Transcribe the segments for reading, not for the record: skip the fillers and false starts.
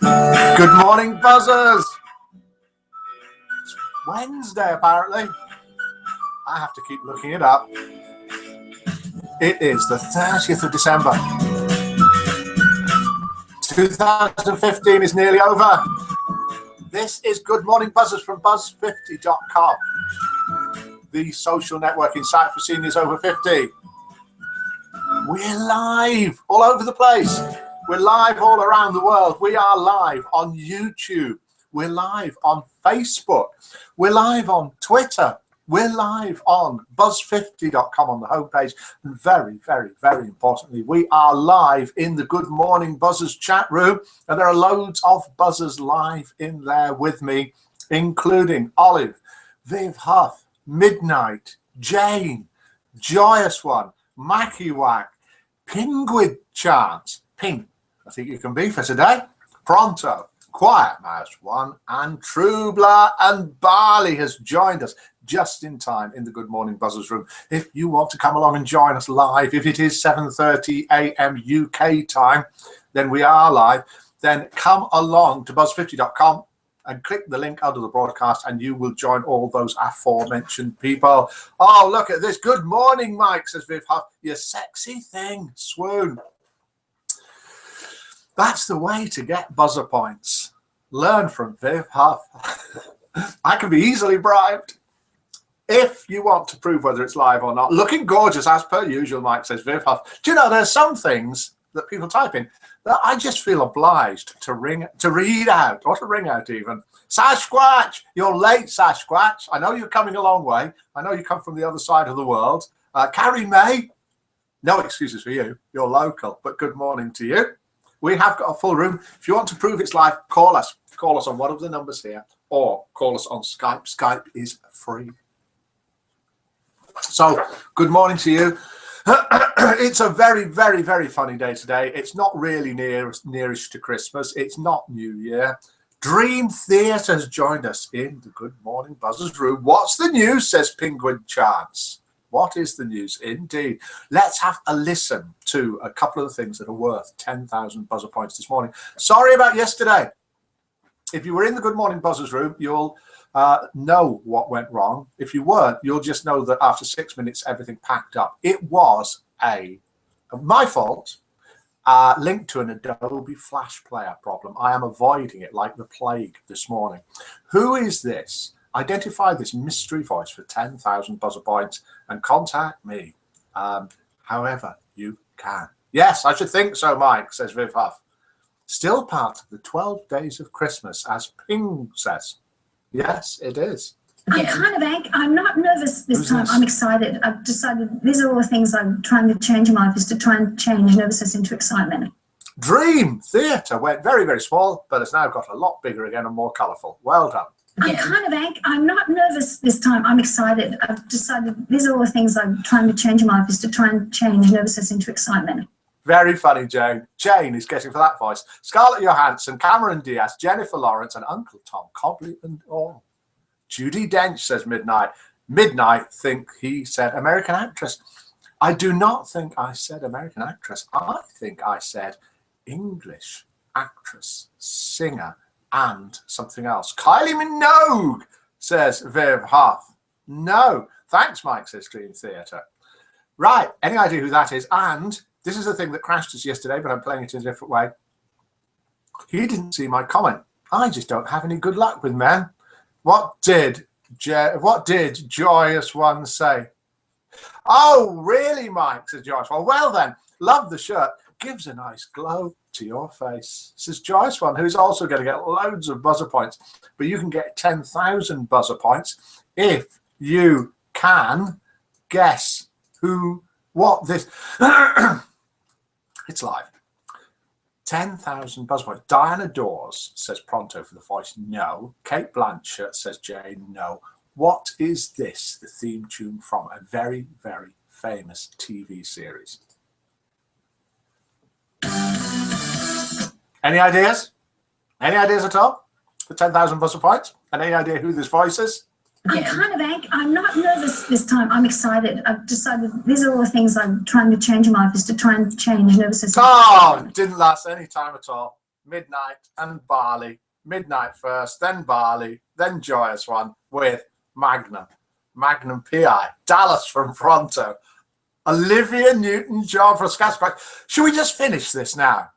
Good morning, buzzers. It's Wednesday, apparently. I have to keep looking it up. It is the 30th of December. 2015 is nearly over. This is Good Morning Buzzers from Buzz50.com, the social networking site for seniors over 50. We're live all over the place. We're live all around the world. We are live on YouTube. We're live on Facebook. We're live on Twitter. We're live on Buzz50.com on the homepage. And very, very, very importantly, we are live in the Good Morning Buzzers chat room. And there are loads of buzzers live in there with me, including Olive, Viv Huff, Midnight, Jane, Joyous One, Mackie Wack, Penguin Chance, Pink, I think you can be for today, Pronto, Quiet Mouse One, and Trubler and Barley has joined us just in time in the Good Morning Buzzers room. If you want to come along and join us live, if it is 7:30 a.m. UK time, then we are live. Then come along to Buzz50.com and click the link under the broadcast and you will join all those aforementioned people. Oh, look at this. Good morning, Mike, says Viv Huff. You sexy thing. Swoon. That's the way to get buzzer points. Learn from Viv Huff. I can be easily bribed. If you want to prove whether it's live or not, looking gorgeous as per usual, Mike, says Viv Huff. Do you know, there's some things that people type in that I just feel obliged to read out, or to ring out even. Sasquatch, you're late, Sasquatch. I know you're coming a long way. I know you come from the other side of the world. Carrie May, no excuses for you. You're local, but good morning to you. We have got a full room. If you want to prove it's live, call us. Call us on one of the numbers here, or call us on Skype. Skype is free. So, good morning to you. It's a very, very, very funny day today. It's not really nearish to Christmas. It's not New Year. Dream Theatre has joined us in the Good Morning Buzzers room. What's the news, says Penguin Chance. What is the news? Indeed. Let's have a listen to a couple of the things that are worth 10,000 buzzer points this morning. Sorry about yesterday. If you were in the Good Morning Buzzers room, you'll know what went wrong. If you weren't, you'll just know that after 6 minutes, everything packed up. It was my fault, linked to an Adobe Flash Player problem. I am avoiding it like the plague this morning. Who is this? Identify this mystery voice for 10,000 buzzer points and contact me however you can. Yes, I should think so, Mike, says Viv Huff. Still part of the 12 days of Christmas, as Ping says. Yes, it is. I'm not nervous this time. I'm excited. I've decided these are all the things I'm trying to change in life, is to try and change nervousness into excitement. Dream Theatre went very, very small, but has now got a lot bigger again and more colourful. Well done. I'm not nervous this time. I'm excited. I've decided these are all the things I'm trying to change in life, is to try and change nervousness into excitement. Very funny, Jane. Jane is getting for that voice. Scarlett Johansson, Cameron Diaz, Jennifer Lawrence, and Uncle Tom Cobley and all. Judi Dench, says Midnight. Midnight think he said American actress. I do not think I said American actress. I think I said English actress, singer, and something else. Kylie Minogue, says Viv Huff. No. Thanks, Mike, says Dream Theatre. Right. Any idea who that is? And this is the thing that crashed us yesterday, but I'm playing it in a different way. He didn't see my comment. I just don't have any good luck with men. What did Joyous One say? Oh, really, Mike, says Joyous One. Well then, love the shirt. Gives a nice glow to your face, says Joyous One, who's also going to get loads of buzzer points. But you can get 10,000 buzzer points if you can guess what this... It's live. 10,000 buzzer points. Diana Dawes says Pronto for the voice. No. Kate Blanchett says Jane. No. What is this? The theme tune from a very, very famous TV series. Any ideas? Any ideas at all? For 10,000 buzzer points? And any idea who this voice is? I'm not nervous this time. I'm excited. I've decided these are all the things I'm trying to change in life, is to try and change nervousness. Oh, didn't last any time at all. Midnight and Barley. Midnight first, then Barley, then Joyous One with Magnum. Magnum PI. Dallas from Pronto. Olivia Newton-John from Scattercrack. Should we just finish this now?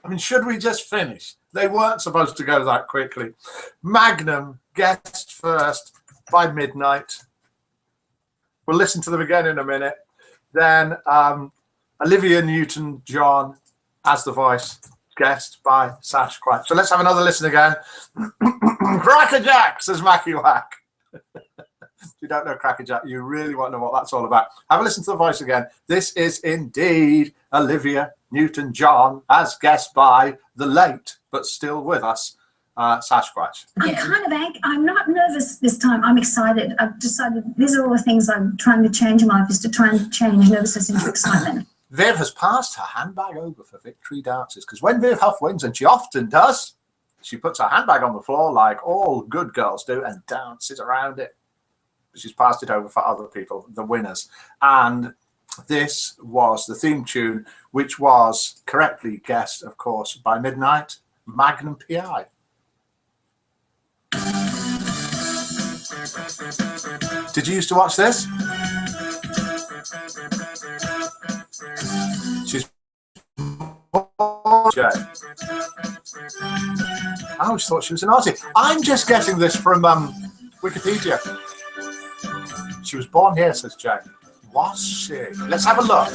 I mean, should we just finish? They weren't supposed to go that quickly. Magnum, Guest First by Midnight. We'll listen to them again in a minute. Then Olivia Newton-John as the voice, Guest by Sasquatch. So let's have another listen again. Crackerjack, says Mackie Whack. If you don't know Crackerjack, you really want to know what that's all about. Have a listen to the voice again. This is indeed Olivia Newton-John as guest by the late, but still with us, Sasquatch. I'm not nervous this time. I'm excited. I've decided these are all the things I'm trying to change in life, is to try and change nervousness into excitement. Viv has passed her handbag over for victory dances, because when Viv Huff wins, and she often does, she puts her handbag on the floor like all good girls do and dances around it. She's passed it over for other people, the winners. And this was the theme tune, which was correctly guessed, of course, by Midnight, Magnum PI. Did you used to watch this? She's I always thought she was an artist. I'm just getting this from Wikipedia. She was born here, says Jane. Was she? Let's have a look.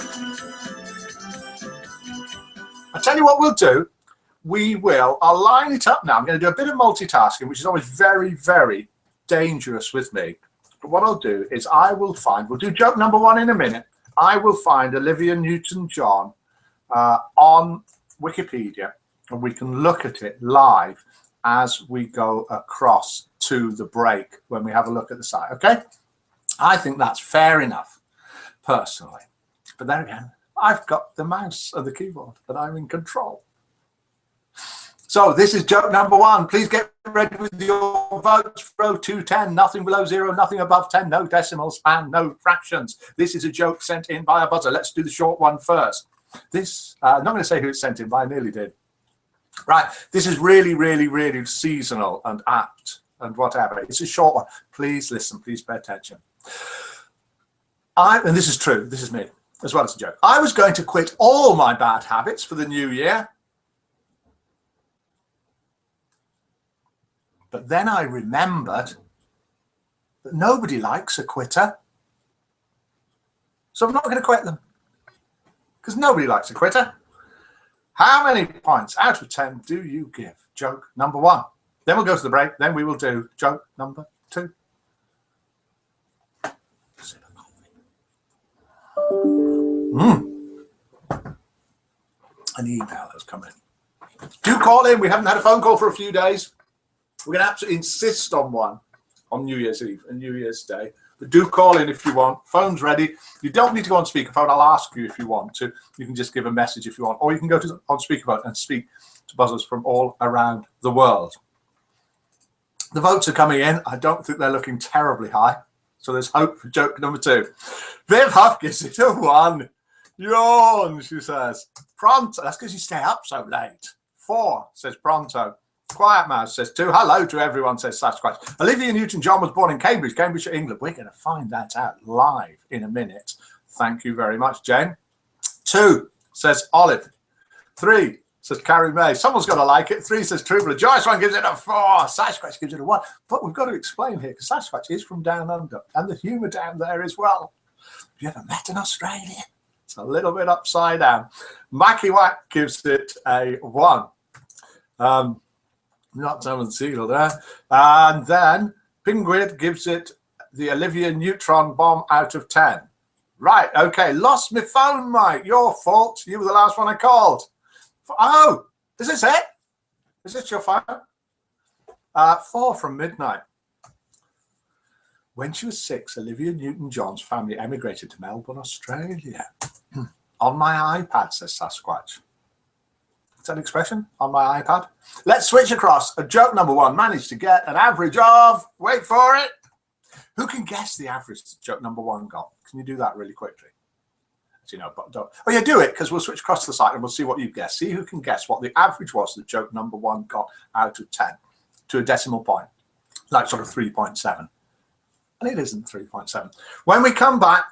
I'll tell you what we'll do. I'll line it up now. I'm going to do a bit of multitasking, which is always very, very dangerous with me. But what I'll do is we'll do joke number one in a minute. I will find Olivia Newton-John on Wikipedia, and we can look at it live as we go across to the break when we have a look at the site. Okay? I think that's fair enough, personally. But then again, I've got the mouse and the keyboard, and I'm in control. So this is joke number one. Please get ready with your votes. Row 210, nothing below 0, nothing above 10, no decimals and no fractions. This is a joke sent in by a buzzer. Let's do the short one first. I'm not going to say who it's sent in by, I nearly did. Right, this is really, really, really seasonal and apt and whatever. It's a short one. Please listen, please pay attention. And this is true, this is me, as well as a joke. I was going to quit all my bad habits for the new year. But then I remembered that nobody likes a quitter. So I'm not going to quit them. Because nobody likes a quitter. How many points out of 10 do you give joke number one? Then we'll go to the break. Then we will do joke number two. An email has come in. Do call in. We haven't had a phone call for a few days. We're going to absolutely insist on one on New Year's Eve and New Year's Day. But do call in if you want. Phone's ready. You don't need to go on speakerphone. I'll ask you if you want to. You can just give a message if you want. Or you can go on speakerphone and speak to buzzers from all around the world. The votes are coming in. I don't think they're looking terribly high. So there's hope for joke number two. Viv Huff gives it a 1. Yawn, she says. Pronto. That's because you stay up so late. 4, says Pronto. Quiet Mouse says 2. Hello to everyone, says Sasquatch. Olivia Newton-John was born in Cambridge, England. We're going to find that out live in a minute. Thank you very much, Jane. 2, says Olive. 3, says Carrie May. Someone's got to like it. 3, says Troubadour. Joyce One gives it a 4. Sasquatch gives it a 1. But we've got to explain here, because Sasquatch is from down under, and the humour down there as well. Have you ever met an Australian? It's a little bit upside down. Mackie Whack gives it a 1. Not Simon Siegel there. And then Pingwid gives it the Olivia Neutron bomb out of 10. Right, okay. Lost my phone, Mike. Your fault. You were the last one I called. Oh, is this it? Is this your phone? 4 from Midnight. When she was 6, Olivia Newton-John's family emigrated to Melbourne, Australia. On my iPad, says Sasquatch. Is that an expression? On my iPad? Let's switch across. A joke number 1 managed to get an average of, wait for it. Who can guess the average joke number 1 got? Can you do that really quickly? you know, but don't. Oh yeah, do it, because we'll switch across to the site and we'll see what you guess. See who can guess what the average was that joke number 1 got out of 10 to a decimal point, like sort of 3.7. And it isn't 3.7. When we come back,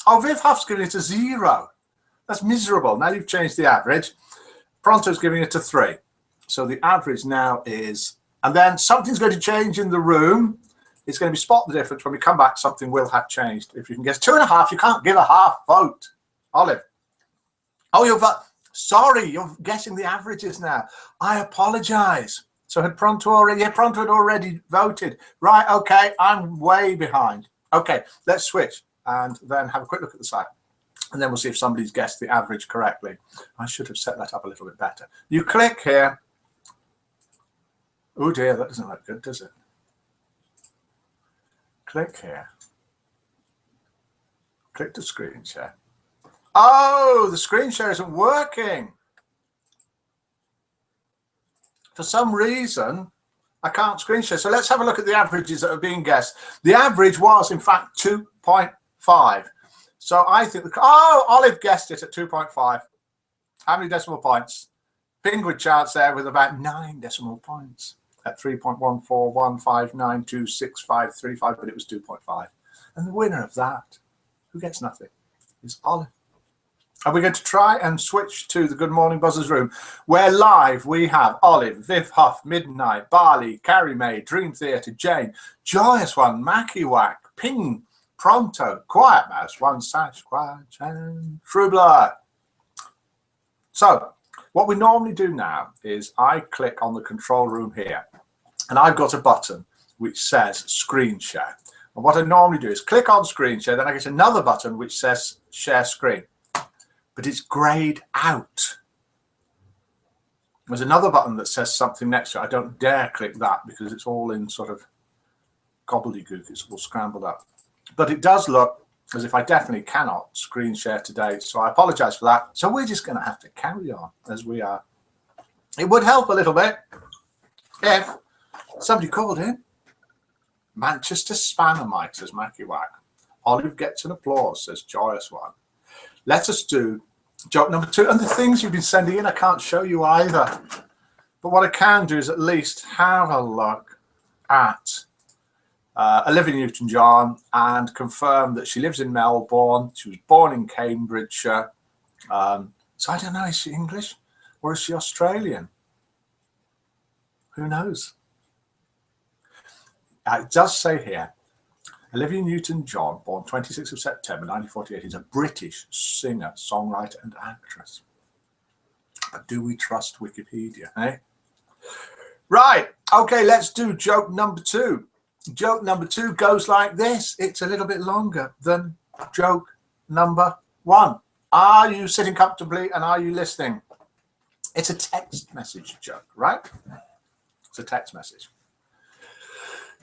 oh, Viv Huff's giving it a 0. That's miserable. Now you've changed the average. Pronto's giving it a 3. So the average now is, and then something's going to change in the room. It's going to be spot the difference. When we come back, something will have changed. If you can guess 2.5, you can't give a half vote. Olive. Oh, sorry, you're guessing the averages now. I apologize. So had Pronto already? Yeah, Pronto had already voted. Right, okay, I'm way behind. Okay, let's switch and then have a quick look at the site. And then we'll see if somebody's guessed the average correctly. I should have set that up a little bit better. You click here. Oh dear, that doesn't look good, does it? Click here. Click the screen share. Oh, the screen share isn't working. For some reason, I can't screen share. So let's have a look at the averages that are being guessed. The average was, in fact, 2.5. So I think, oh, Olive guessed it at 2.5. How many decimal points? Penguin charts there with about 9 decimal points at 3.141592653, but it was 2.5. And the winner of that, who gets nothing, is Olive. Are we going to try and switch to the Good Morning Buzzers room, where live we have Olive, Viv Huff, Midnight, Barley, Carrie May, Dream Theatre, Jane, Joyous One, Mackie Whack, Ping, Pronto, Quiet Mouse, One Sash, Quiet, and Frubler. So what we normally do now is I click on the control room here, and I've got a button which says screen share. And what I normally do is click on screen share, then I get another button which says share screen, but it's grayed out. There's another button that says something next to it. I don't dare click that because it's all in sort of gobbledygook. It's all scrambled up. But it does look as if I definitely cannot screen share today. So I apologize for that. So we're just going to have to carry on as we are. It would help a little bit if somebody called in. Manchester Spanner Mike, says Mackie Whack. Olive gets an applause, says Joyous One. Let us do joke number 2. And the things you've been sending in, I can't show you either. But what I can do is at least have a look at Olivia Newton-John and confirm that she lives in Melbourne. She was born in Cambridgeshire. So I don't know, is she English or is she Australian? Who knows? It does say here, Olivia Newton-John, born 26th of September 1948, is a British singer, songwriter and actress. But do we trust Wikipedia, eh? Right, okay, let's do joke number 2. Joke number 2 goes like this. It's a little bit longer than joke number 1. Are you sitting comfortably and are you listening? It's a text message joke, right? It's a text message.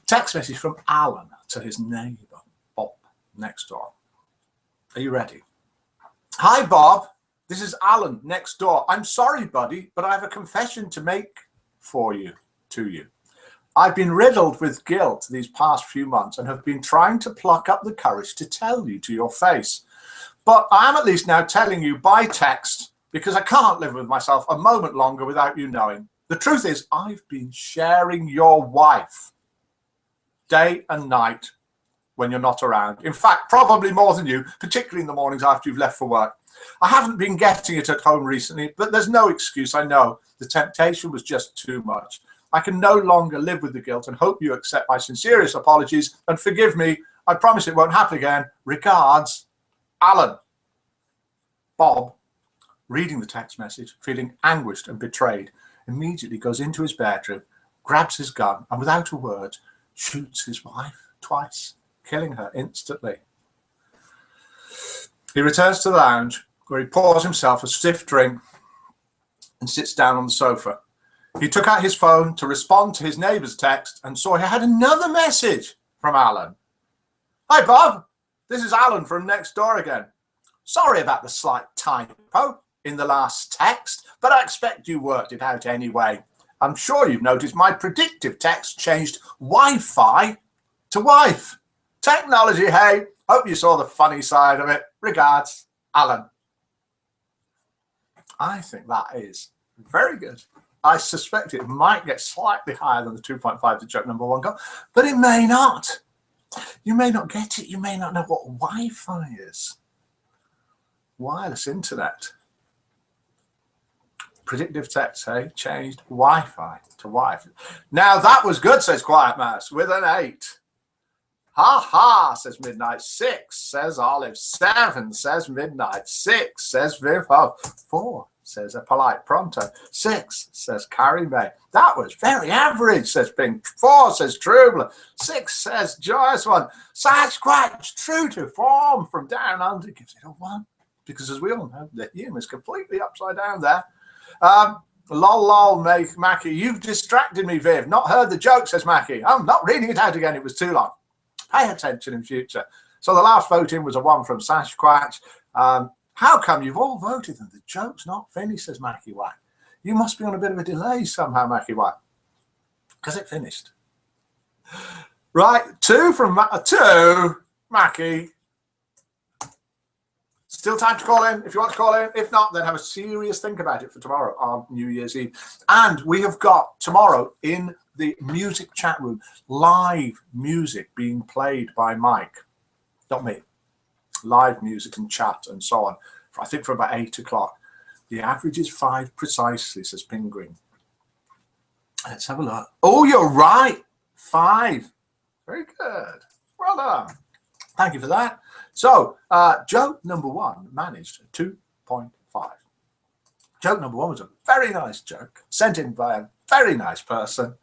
Text message from Alan to his neighbour, Bob, next door. Are you ready? Hi, Bob. This is Alan next door. I'm sorry, buddy, but I have a confession to make to you. I've been riddled with guilt these past few months and have been trying to pluck up the courage to tell you to your face. But I am at least now telling you by text because I can't live with myself a moment longer without you knowing. The truth is, I've been sharing your wife day and night when you're not around. In fact, probably more than you, particularly in the mornings after you've left for work. I haven't been getting it at home recently, but there's no excuse, I know. The temptation was just too much. I can no longer live with the guilt and hope you accept my sincerest apologies and forgive me. I promise it won't happen again. Regards, Alan. Bob, reading the text message, feeling anguished and betrayed, immediately goes into his bedroom, grabs his gun, and without a word, shoots his wife twice, killing her instantly. He returns to the lounge where he pours himself a stiff drink and sits down on the sofa. He took out his phone to respond to his neighbour's text and saw he had another message from Alan. Hi, Bob. This is Alan from next door again. Sorry about the slight typo in the last text, but I expect you worked it out anyway. I'm sure you've noticed my predictive text changed Wi-Fi to wife. Technology, hey. Hope you saw the funny side of it. Regards, Alan. I think that is very good. I suspect it might get slightly higher than the 2.5 to joke number one go, but it may not. You may not get it. You may not know what Wi-Fi is. Wireless internet. Predictive text, hey, changed Wi-Fi to Wi-Fi. Now that was good, says Quiet Mouse, with an 8. Ha ha, says Midnight. 6, says Olive. 7, says Midnight. 6, says Viv Huff. 4, says a polite Pronto. 6, says Carrie May. That was very average, says Pink. 4, says Trubler. 6, says Joyous One. Side Scratch, true to form from down under, gives it a 1. Because as we all know, the humour is completely upside down there. Lol, Mackie. You've distracted me, Viv. Not heard the joke, says Mackie. I'm not reading it out again. It was too long. Pay attention in future. So the last vote in was a 1 from Sasquatch. How come you've all voted and the joke's not finished, says Mackie White. You must be on a bit of a delay somehow, Mackie White. Because it finished. Right, 2 from 2, Mackie. Still time to call in if you want to call in. If not, then have a serious think about it for tomorrow on New Year's Eve. And we have got tomorrow in the music chat room live music being played by Mike, not me. Live music and chat and so on. I think for about 8 o'clock. The average is 5 precisely, says Penguin. Let's have a look. Oh, you're right. 5. Very good. Well done. Thank you for that. So, joke number 1 managed 2.5. Joke number 1 was a very nice joke, sent in by a very nice person,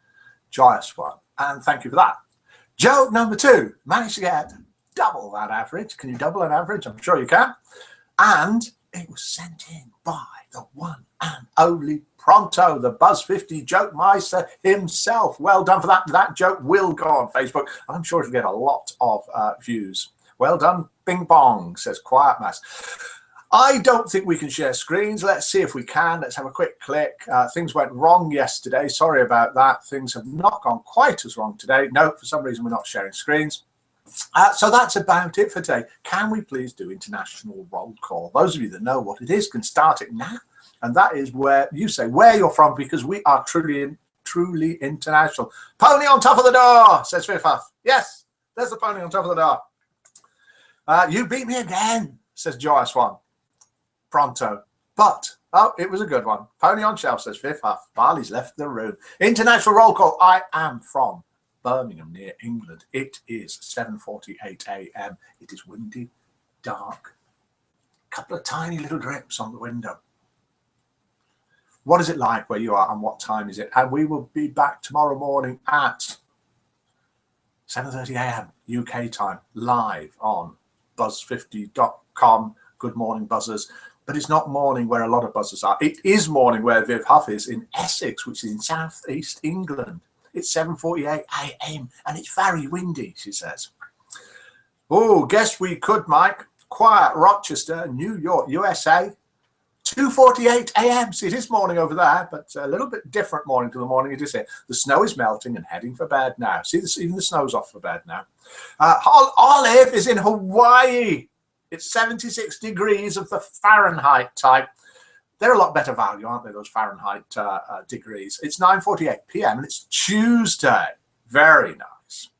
Joyous One, and thank you for that. Joke number 2 managed to get double that average. Can you double an average? I'm sure you can. And it was sent in by the one and only Pronto, the Buzz 50 joke meister himself. Well done for that. That joke will go on Facebook. I'm sure it'll get a lot of views. Well done, Bing Bong, says Quiet Mass. I don't think we can share screens. Let's see if we can. Let's have a quick click. Things went wrong yesterday. Sorry about that. Things have not gone quite as wrong today. No, for some reason, we're not sharing screens. So that's about it for today. Can we please do international roll call? Those of you that know what it is can start it now. And that is where you say where you're from, because we are truly international. Pony on top of the door, says Fifa. Yes, there's the pony on top of the door. You beat me again, says Joyous One. Pronto. But, oh, it was a good one. Pony on shelf, says Fifth Huff. Barley's left the room. International roll call. I am from Birmingham, near England. It is 7:48 a.m. It is windy, dark. A couple of tiny little drips on the window. What is it like where you are and what time is it? And we will be back tomorrow morning at 7:30 a.m. UK time, live on buzz50.com. Good morning, buzzers. But it's not morning where a lot of buzzers are. It is morning where Viv Huff is in Essex, which is in southeast England. It's 7:48 a.m. and it's very windy, she says. Oh, guess we could, Mike. Quiet, Rochester, New York, USA. 2:48 a.m. See, it is morning over there, but a little bit different morning to the morning it is here. The snow is melting and heading for bed now. See, even the snow's off for bed now. Olive is in Hawaii. It's 76 degrees of the Fahrenheit type. They're a lot better value, aren't they, those Fahrenheit degrees? It's 9:48 p.m. and it's Tuesday. Very nice.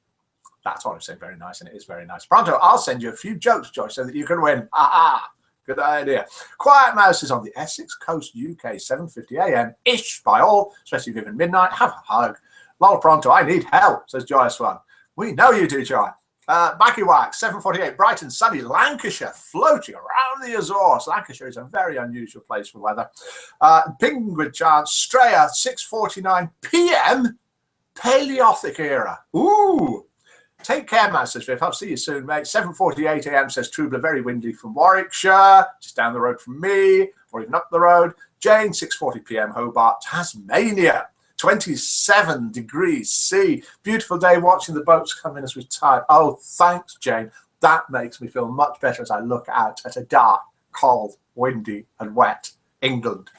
That's what I'm saying, very nice, and it is very nice. Pronto, I'll send you a few jokes, Joyce, so that you can win. Aha! Good idea. Quiet Mouse is on the Essex Coast, UK, 7:50 a.m.-ish by all, especially Viv in midnight. Have a hug. Lol, Pronto, I need help, says Joyous One. We know you do, Joy. Mackie Wax, 7:48, Brighton, sunny Lancashire, floating around the Azores. Lancashire is a very unusual place for weather. Penguin Chance, Straya, 6:49 p.m., Paleolithic era. Ooh. Take care, man, says Viv. I'll see you soon, mate. 7:48 a.m. says Trubler, very windy from Warwickshire, just down the road from me, or even up the road. Jane, 6:40 p.m. Hobart, Tasmania, 27 degrees C. Beautiful day watching the boats come in as we tide. Oh, thanks, Jane. That makes me feel much better as I look out at a dark, cold, windy, and wet England.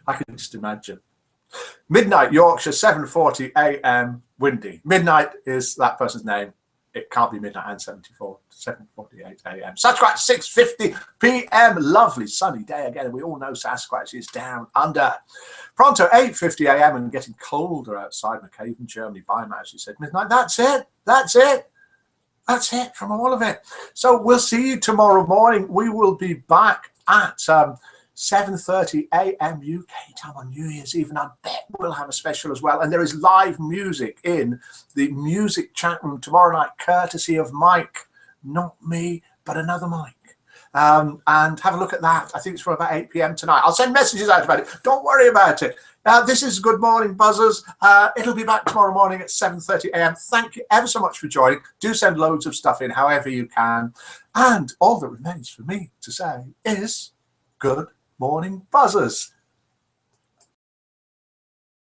I can just imagine. Midnight, Yorkshire, 7:40 a.m. windy. Midnight is that person's name it can't be midnight and 7:48 a.m. Sasquatch, 6:50 p.m. Lovely sunny day again. And we all know Sasquatch is down under. Pronto, 8:50 a.m. and getting colder outside McCaven, Germany. Bye, Matt. She said midnight. That's it. That's it. That's it from all of it. So we'll see you tomorrow morning. We will be back at 7:30 a.m. UK time on New Year's Eve, and I bet we'll have a special as well. And there is live music in the music chat room tomorrow night, courtesy of Mike, not me, but another Mike. And have a look at that. I think it's from about 8 p.m. tonight. I'll send messages out about it. Don't worry about it. This is Good Morning Buzzers. It'll be back tomorrow morning at 7:30 a.m. Thank you ever so much for joining. Do send loads of stuff in however you can. And all that remains for me to say is good morning, Buzzers.